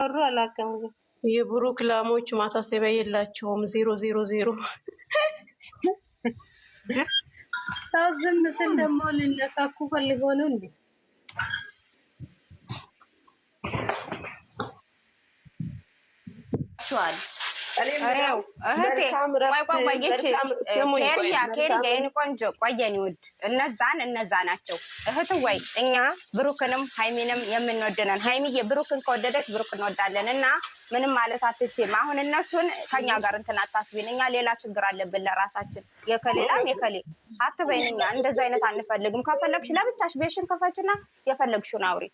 ወሩ አላከም የብሩክ ላሞች ማሳሰቢያ የላቸውም። 000 ታዝም ምስል ደግሞ ሊለቃኩ ፈልገው ነው እንዴ? ቻል አሬው እህቴ ቆንጆ ቆየኝ ውድ እነዛ ናቸው እህት ወይ እኛ ብሩክንም ሃይሚንም የምንወደነን ሃይሚዬ ብሩክን ከወደደች ብሩክ እንወዳለን እና ምንም ማለት አትችይም። አሁን እነሱን ከኛ ጋር እንትን አታስቢን። እኛ ሌላ ችግር አለብን ለራሳችን። የከሌላም የከሌ አትበይንኛ። እንደዛ አይነት አንፈልግም። ከፈለግሽ ለብቻሽ ቤሽን ከፈችና የፈለግሽውን አውሪ።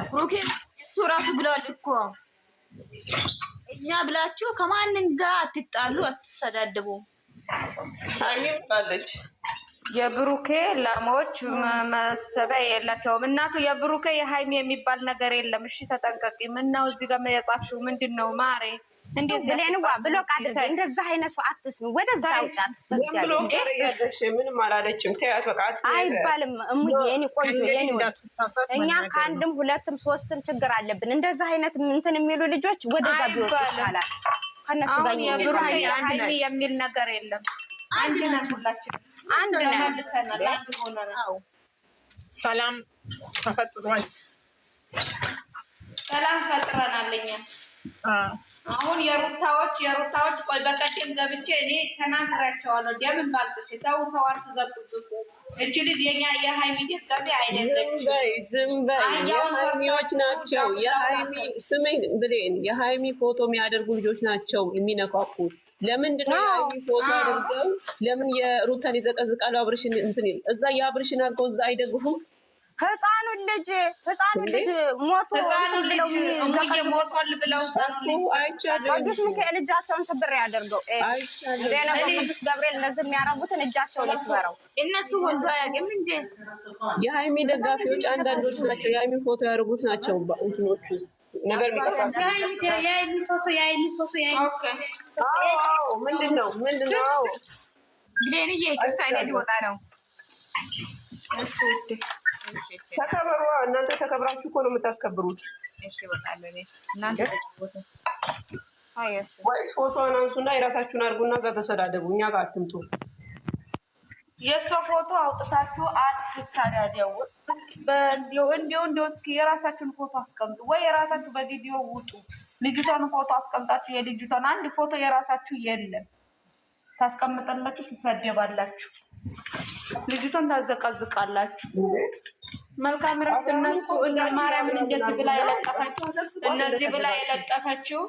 ብሩክ እሱ ራሱ ብለዋል እኮ እኛ ብላችሁ ከማንም ጋር አትጣሉ፣ አትሰዳደቡ። ሃይሚም ባለች የብሩኬ ላሞች መሰበያ የላቸውም። እናቱ የብሩኬ የሃይሚ የሚባል ነገር የለም። እሺ ተጠንቀቂ። ምነው እዚህ ጋር የጻፍሽው ምንድነው ማሬ? እንዴት ብሌንዋ ብሎክ አድርገ እንደዛ አይነት ሰው አትስሚ። ወደዛ አውጫት። ብሎክ ያደረገሽ ምንም አላለችም። ተያት በቃ አይባልም። እሙዬ የኔ ቆንጆ የኔ ወጥ እኛ ከአንድም ሁለትም ሶስትም ችግር አለብን። እንደዛ አይነት እንትን የሚሉ ልጆች ወደዛ ቢወጡ ይሻላል። ከነሱ ጋር ሃይሚ የሚል ነገር የለም። አንድ ነን ሁላችን። አንድ ነን። ተመልሰናል። አንድ ሆነናል። ሰላም ተፈጥሯል። ሰላም ፈጥረናል እኛ። አሁን የሩታዎች ቆይ በቀደም ገብቼ እኔ ተናግራቸዋለሁ። ደምን ባልጥሽ ተው ሰው አትዘቅዝቁ። እቺ ልጅ የኛ የሃይሚ ደጋፊ አይደለም። ዝም በይ የሃይሚዎች ናቸው። የሃይሚ ስሜን ብሌን የሃይሚ ፎቶ የሚያደርጉ ልጆች ናቸው የሚነካኩት። ለምንድን ነው የሃይሚ ፎቶ አድርገው ለምን የሩታን ይዘቀዝቃሉ? አብርሽን እንትን እዛ የአብርሽን አድርገው እዛ አይደግፉም? ህፃኑ ልጅ ሞቶ ሞቷል ብለው ቅዱስ ሚካኤል እጃቸውን ስብር ያደርገው። ቅዱስ ገብርኤል እነዚህ የሚያረጉትን እጃቸውን ይስበረው። እነሱ ወልዶ አያውቅም እንዴ? የሃይሚ ደጋፊዎች አንዳንዶች ናቸው የሃይሚ ፎቶ ያደርጉት ናቸው። እንትኖቹ ነገር የሚቀሳስ የሃይሚ ፎቶ ምንድነው ብሌንዬ ይቅርታ ሊወጣ ነው። ተከበሩ። እናንተ ተከብራችሁ እኮ ነው የምታስከብሩት። እሺ ወጣለኝ። እናንተ ተጫወቱ። ወይስ ፎቶውን አንሱና የራሳችሁን አድርጉና እዛ ተሰዳደቡ። እኛ ጋር አትምጡ። የሰው ፎቶ አውጥታችሁ አትሳዳደቡ። እንዲያው እስኪ የራሳችሁን ፎቶ አስቀምጡ፣ ወይ የራሳችሁ በቪዲዮ ውጡ። ልጅቷን ፎቶ አስቀምጣችሁ የልጅቷን አንድ ፎቶ የራሳችሁ የለም ታስቀምጣላችሁ፣ ትሳደባላችሁ፣ ልጅቷን ታዘቃዝቃላችሁ። መልካም ረፍት። እነሱ እነ ማርያምን እንደዚህ ብላ የለጠፈችው እነዚህ ብላ የለጠፈችው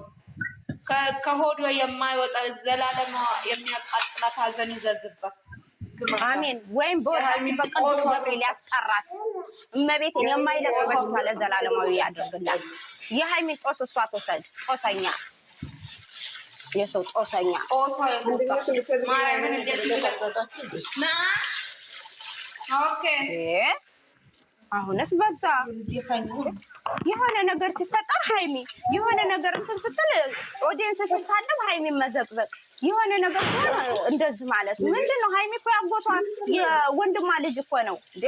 ከሆዷ የማይወጣ ዘላለም የሚያቃጥላት ሀዘን ይዘዝባት። አሜን። ወይም በወታችን በቅዱስ ገብርኤል ያስቀራት እመቤቴን የማይለቀቀው ካለ ዘላለማዊ ያደርግላት። የሃይሚን ጦስ እሷ ትውሰድ። ጦሰኛ የሰው ጦሰኛ ማርያምን እንደዚህ ብላ ኦኬ። አሁንስ በዛ የሆነ ነገር ሲፈጠር ሃይሚ የሆነ ነገር እንትን ስትል ኦዲየንስ ሲሳደብ ሃይሚ መዘቅዘቅ የሆነ ነገር እንደዚህ ማለት ምንድነው? ሃይሚ እኮ ያጎቷ የወንድሟ ልጅ እኮ ነው እንዴ።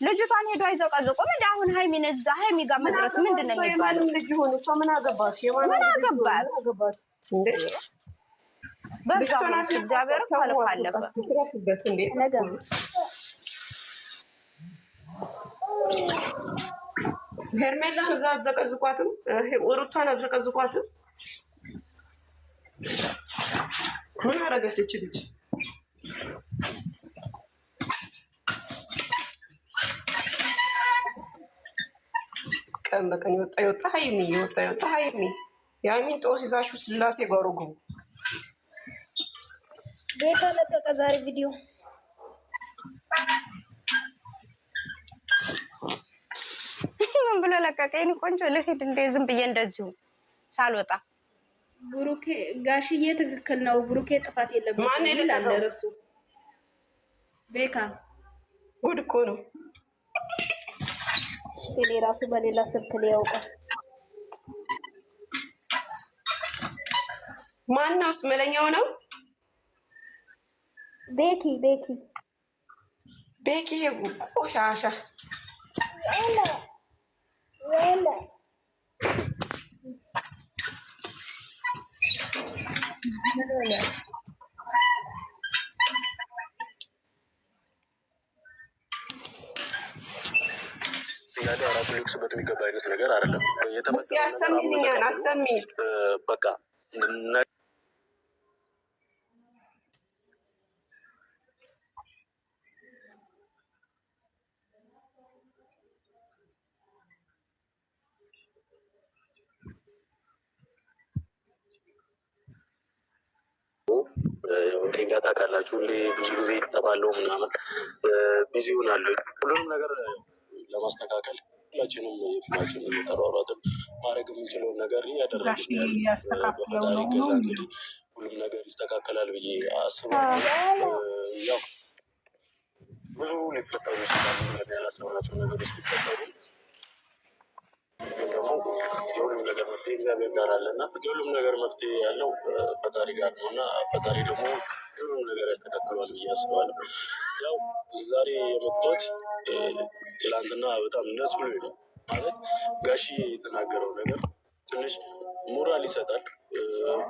ልጅቷን ሄዶ አይዘቀዝቁም እንዴ? አሁን ሃይሚን እዛ ሃይሚ ጋር መድረስ ምንድነው የሚባለው? ልጅ ሆኖ እሷ ምን አገባት እንዴ? በዛ እግዚአብሔር ካልኩ አለበት ትረፍበት እንዴ ነገር ሄርሜላን እዛ አዘቀዝቋትም ሩታን አዘቀዝቋትም። ምን አደረገች እች ልጅ? ቀን በቀን የወጣ ሃይሚ የሃይሚን ጦስ ይዛችሁ ስላሴ ጓሮ ግቡ። ቤታ ለቀቀ ዛሬ ቪዲዮ ምን ብሎ ለቀቀ? የእኔ ቆንጆ ልሂድ እንደ ዝም ብዬ እንደዚሁ ሳልወጣ። ብሩኬ ጋሽዬ ትክክል ነው። ብሩኬ ጥፋት የለበትም ይላል እርሱ። ቤካ ጉድ እኮ ነው። እኔ ራሱ በሌላ ስልክ ላይ ያውቃል። ማነው ስመለኛው ነው? ቤኪ ቆሻሻ ያለ ራሱ ሊክስበት የሚገባ አይነት ነገር አይደለም። እስኪ አሰሚኝ አሰሚኝ በቃ ጋ ታውቃላችሁ፣ ሁሌ ብዙ ጊዜ ይጠባለው ምናምን ቢዚ ይሆናሉ። ሁሉንም ነገር ለማስተካከል ሁላችንም የፊናችን እየተሯሯጥን ማድረግ የምንችለውን ነገር እያደረግን በፈጣሪ ገዛ እንግዲህ ሁሉም ነገር ይስተካከላል ብዬ አስባለሁ። ያው ብዙ ሊፈጠሩ ይችላሉ ብለን ያላሰብናቸው ነገሮች ሊፈጠሩ ደግሞ የሁሉም ነገር መፍትሄ እግዚአብሔር ጋር አለ እና የሁሉም ነገር መፍትሄ ያለው ፈጣሪ ጋር ነው እና ፈጣሪ ደግሞ ሁሉም ነገር ያስተካክሏል ብዬ አስባለሁ። ያው ዛሬ የመጣሁት ትላንትና በጣም ደስ ብሎ ነው ማለት ጋሺ የተናገረው ነገር ትንሽ ሞራል ይሰጣል።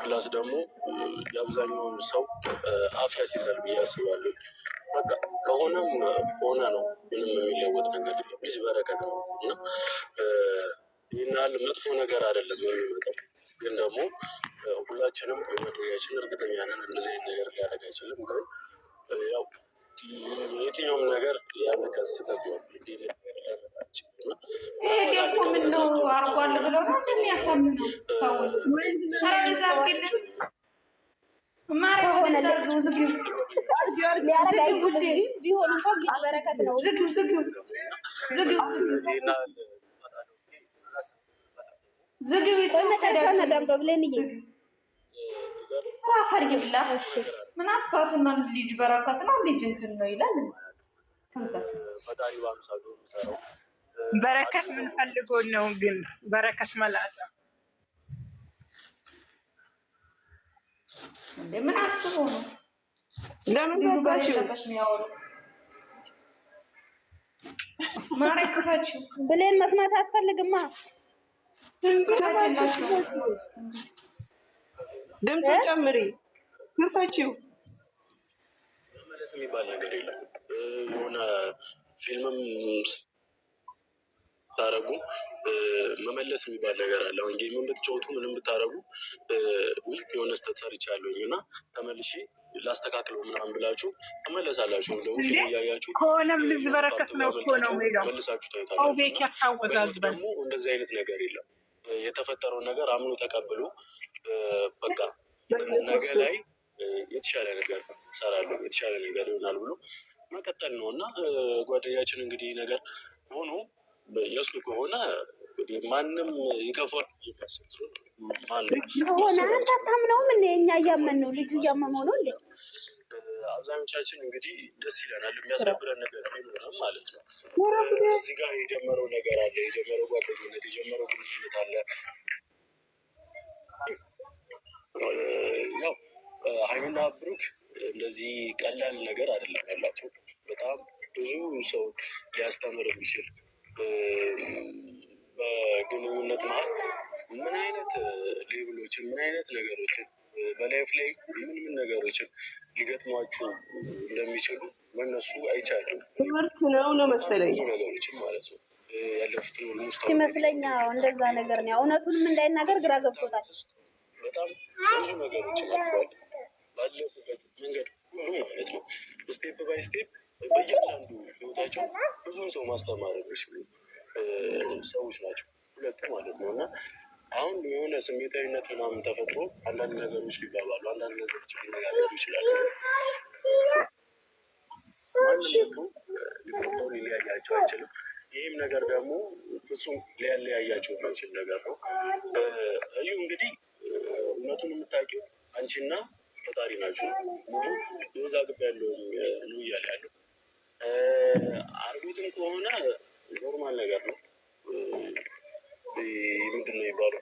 ፕላስ ደግሞ የአብዛኛውን ሰው አፍ ያስይዛል ብዬ አስባለሁ። በቃ ከሆነም ሆነ ነው፣ ምንም የሚለወጥ ነገር የለም። ልጅ በረከት ነው እና ይህን ያህል መጥፎ ነገር አይደለም የሚመጣው። ግን ደግሞ ሁላችንም በመደያችን እርግጠኛ ነን እንደዚህ አይነት ነገር ሊያደርግ አይችልም። ግን ያው የትኛውም ነገር የአንድ ቀን ስህተት ነው። ይሄ ደግሞ ምነው አርጓል ብለው ነው የሚያሳምነው ሰው ሊያደርግ አይችልም። ቢሆን እንኳን ልጅ በረከት ነው። መጨረሻ ነዳምጦ ብሌንዬ አፈር ይብላ። ምን አባቱና ልጅ በረከት ነው ልጅ እንትን ነው ይላል። በረከት ምን ፈልጎ ነው ግን? በረከት መላጣ እንዴ ምን አስቦ ነው? ለምን ገባችሁ? ማረከፋችሁ ብሌን መስማት አትፈልግማ። ድምፁ ጨምሪ ግፋችሁ። መመለስ የሚባል ነገር የለም። የሆነ ፊልምም ታረጉ መመለስ የሚባል ነገር አለ። አሁን ጌምን ብትጫወቱ ምንም ብታረጉ የሆነ ስህተት ሰርቻለሁኝ እና ተመልሼ ላስተካክለው ምናምን ብላችሁ ትመለሳላችሁ። ደግሞ ፊልም እያያችሁ ከሆነም ልጅ በረከት ነው እኮ ነው የሚለው መልሳችሁ ታዩታላችሁ። ደግሞ እንደዚህ አይነት ነገር የለም። የተፈጠረውን ነገር አምኖ ተቀብሎ በቃ ነገ ላይ የተሻለ ነገር እሰራለሁ የተሻለ ነገር ይሆናል ብሎ መቀጠል ነው እና ጓደኛችን እንግዲህ ነገር ሆኖ የእሱ ከሆነ ማንም ይከፋል። ሆነ አንተ አታምነውም እንደ እኛ እያመን ነው ልጁ እያመመው ነው እንዴ? አብዛኞቻችን እንግዲህ ደስ ይለናል። የሚያስረብረን ነገር ቢኖርም ማለት ነው። እዚህ ጋር የጀመረው ነገር አለ፣ የጀመረው ጓደኝነት፣ የጀመረው ግንኙነት አለ። ያው ሀይሚና ብሩክ እንደዚህ ቀላል ነገር አይደለም ያላቸው። በጣም ብዙ ሰው ሊያስተምር የሚችል በግንኙነት መሀል ምን አይነት ሌብሎችን ምን አይነት ነገሮችን በላይፍ ላይ ምን ነገሮችን ሊገጥሟችሁ እንደሚችሉ በእነሱ አይቻልም። ትምህርት ነው ነው መሰለኝ ብዙ ነገሮችን ማለት ነው ያለፉትን ሲመስለኛ እንደዛ ነገር ነው። እውነቱንም እንዳይናገር ግራ ገብቶታል። በጣም ብዙ ነገሮችን አልፈዋል ባለፉበት መንገድ ሁሉ ማለት ነው። ስቴፕ ባይ ስቴፕ በእያንዳንዱ ህይወታቸው ብዙን ሰው ማስተማር የሚችሉ ሰዎች ናቸው ሁለቱ ማለት ነው። እና አሁን የሆነ ስሜታዊነት ምናምን ተፈጥሮ አንዳንድ ነገሮች ሊባባሉ አንዳንድ ነገሮች ሊነጋገሩ ይችላሉ። ማንነቱ ሊቆጠሩ ሊለያያቸው አይችልም። ይህም ነገር ደግሞ ፍጹም ሊያለያያቸው የማይችል ነገር ነው። እዩ እንግዲህ እውነቱን የምታውቂው አንቺና ፈጣሪ ናችሁ። ሙሉ የወዛ ግብ ያለውን ነው እያለ ያለው አርጉትም ከሆነ ኖርማል ነገር ነው። ምንድን ነው ይባለው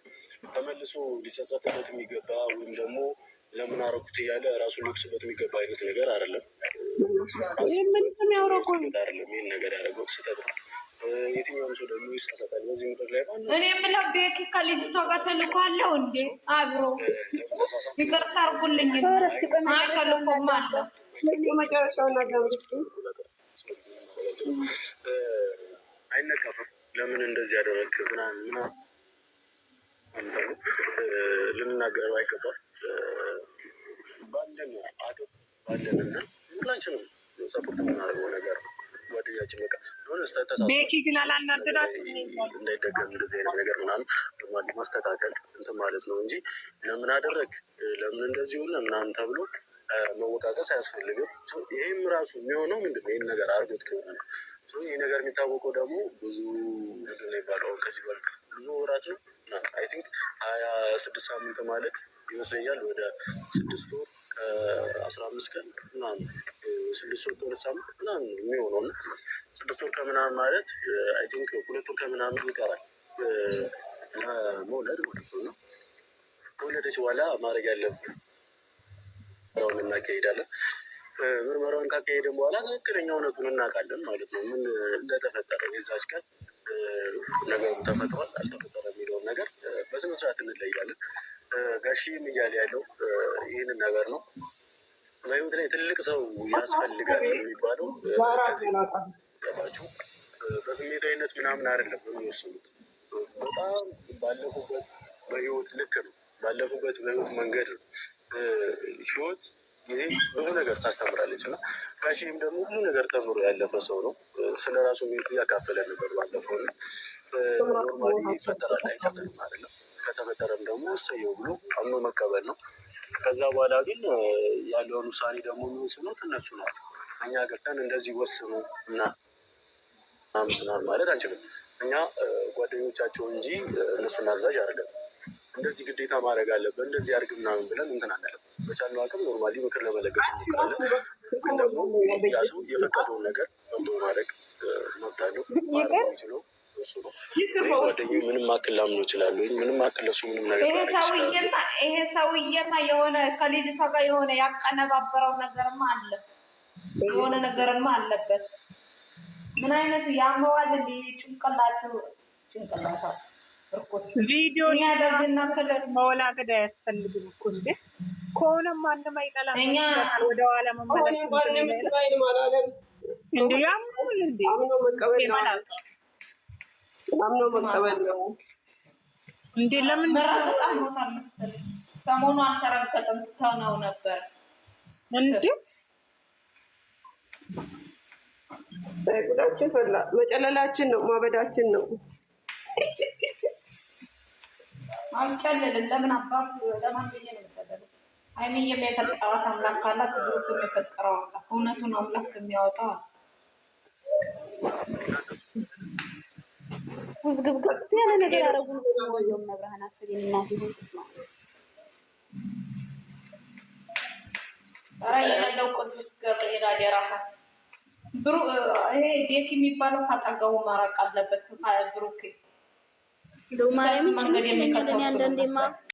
ተመልሶ ሊጸጸትበት የሚገባ ወይም ደግሞ ለምን አረኩት እያለ ራሱን ሊወቅስበት የሚገባ አይነት ነገር አይደለም። አይደለም ይህን ነገር ያደረገው ስህተት ነው። የትኛውም ሰው ደግሞ ይሳሳታል በዚህ ምድር ላይ ማለት እኔ የምለው ቤኪ ከልጅቷ ጋር ተልኳለሁ እንዴ አብሮ ይቅርታ አድርጉልኝ ተልኮም አለ መጨረሻው ነገር አይነቀፍም ለምን እንደዚህ ያደረግ ምናምን ልንናገረው አይገባም ባለን አቅም ባለንና ሁላችንም ሰፖርት የምናደርገው ነገር ነው ጓደኛችን በቃ ሆነ ቤኪ ግን አላናደዳችሁም እንዳይደገም እንደዚህ አይነት ነገር ምናምን ማስተካከል እንትን ማለት ነው እንጂ ለምን አደረግ ለምን እንደዚህ ሆነ ምናምን ተብሎ መወቃቀስ አያስፈልግም። ይህም ራሱ የሚሆነው ምንድነው ይህን ነገር አድርጎት ከሆነ ነው። ይህ ነገር የሚታወቀው ደግሞ ብዙ ምንድን ነው ይባለው ከዚህ በልክ ብዙ ወራት ነው አይ ቲንክ 26 ሳምንት ማለት ይመስለኛል ወደ 6 ወር ከ15 ቀን ምናምን 6 ወር ከ2 ሳምንት ምናምን የሚሆነው እና 6 ወር ከምናምን ማለት አይ ቲንክ 2 ወር ከምናምን ይቀራል ለመውለድ ማለት ነው። ከወለደች በኋላ ማድረግ ያለብን ምርመራውን እናካሄዳለን። ምርመራውን ካካሄድን በኋላ ትክክለኛ እውነቱን እናውቃለን ማለት ነው። ምን እንደተፈጠረ የዛች ቀን ነገሩ ተፈጥሯል አልተፈጠረ የሚለውን ነገር በስነ ስርዓት እንለያለን። ጋሽም እያለ ያለው ይህንን ነገር ነው። በህይወት ላይ ትልቅ ሰው ያስፈልጋል የሚባለው ገባችሁ? በስሜታዊነት ምናምን አይደለም የሚወስኑት። በጣም ባለፉበት በህይወት ልክ ነው ባለፉበት በህይወት መንገድ ነው። ህይወት ጊዜ ብዙ ነገር ታስተምራለች እና ጋሽም ደግሞ ብዙ ነገር ተምሮ ያለፈ ሰው ነው። ስለ ራሱ እያካፈለ ነበር ባለፈው ነው። ኖርማሊ ይፈጠራል አይፈጠርም አይደለም። ከተፈጠረም ደግሞ እሰየው ብሎ አምኖ መቀበል ነው። ከዛ በኋላ ግን ያለውን ውሳኔ ደግሞ የሚወስኑት እነሱ ናቸው። እኛ ገብተን እንደዚህ ወስኑ እና ምናምን ማለት አንችልም። እኛ ጓደኞቻቸው እንጂ እነሱን አዛዥ አይደለም። እንደዚህ ግዴታ ማድረግ አለበት እንደዚህ አድርግ ምናምን ብለን እንትን አንልም። በቻልነው አቅም ኖርማሊ ምክር ለመለገስ እንሞክራለን። ግን ደግሞ ያ ሰው የፈቀደውን ነገር ማድረግ መብታለው የሚችለው እሱ ነው። ጓደኛዬ ምንም አክል ላምነው ይችላሉ። ምንም አክል ለሱ ምንም ነገር ይሄ ሰውዬማ የሆነ ከልጅቷ ጋር የሆነ ያቀነባበረው ነገርማ አለ የሆነ ነገርማ አለበት። ምን አይነት ያመዋል እንዲ ጭንቅላቱ ቪዲዮ መወላገድ አያስፈልግም እኮ እንዴ ከሆነ ማንም አይጠላም። ወደ ኋላ መመለስ እንዴ ያምኑል እንዴ አምኖ መቀበል ነው እንዴ ለምን መረጋጋት ሞታል መሰለኝ። ሰሞኑ አልተረጋጋም ተናው ነበር እንዴ ጉዳችን ፈላ መጨለላችን ነው ማበዳችን ነው። አልጨለልም ለምን አባቱ ለማን ብዬ ነው የምጨለለው? ሀይሚዬም የፈጠራት አምላክ ካላት ብሩክም የፈጠረው አምላክ እውነቱን አምላክ የሚያወጣው ውዝግብግብ ያለ ነገር ያደረጉ ነው። መብርሃን አስብ እናት ይሁን ተስማ ኧረ የሌለው ቅዱስ ገብርኤል አደራህ ብሩ ይሄ ቤት የሚባለው ካጠገቡ ማራቅ አለበት። ብሩክ ማርያምን ጭንቅ ይለኛል። አንዳንዴማ